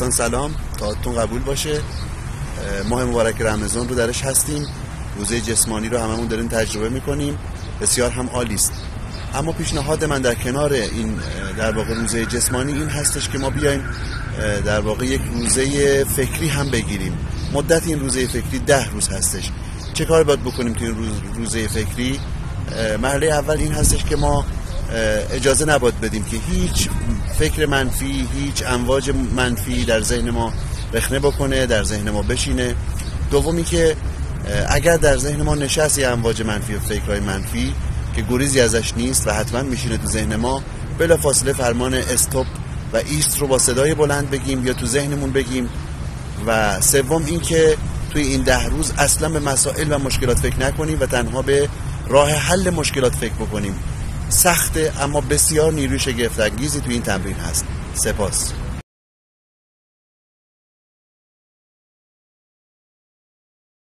دوستان سلام، تاعتون قبول باشه. ماه مبارک رمضان رو درش هستیم. روزه جسمانی رو هممون داریم تجربه میکنیم، بسیار هم عالی است. اما پیشنهاد من در کنار این در واقع روزه جسمانی این هستش که ما بیایم در واقع یک روزه فکری هم بگیریم. مدت این روزه فکری 10 روز هستش. چه کار باید بکنیم توی این روزه فکری؟ مرحله اول این هستش که ما اجازه نباید بدیم که هیچ فکر منفی، هیچ امواج منفی در ذهن ما رخنه بکنه، در ذهن ما بشینه. دومی که اگر در ذهن ما نشست یه امواج منفی و فکرهای منفی که گریزی ازش نیست و حتما میشینه تو ذهن ما، بلافاصله فرمان استاپ و ایست رو با صدای بلند بگیم یا تو ذهنمون بگیم. و سوم این که توی این 10 روز اصلا به مسائل و مشکلات فکر نکنیم و تنها به راه حل مشکلات فکر بکنیم. سخته اما بسیار نیروی شگفت‌انگیزی توی این تمرین هست. سپاس.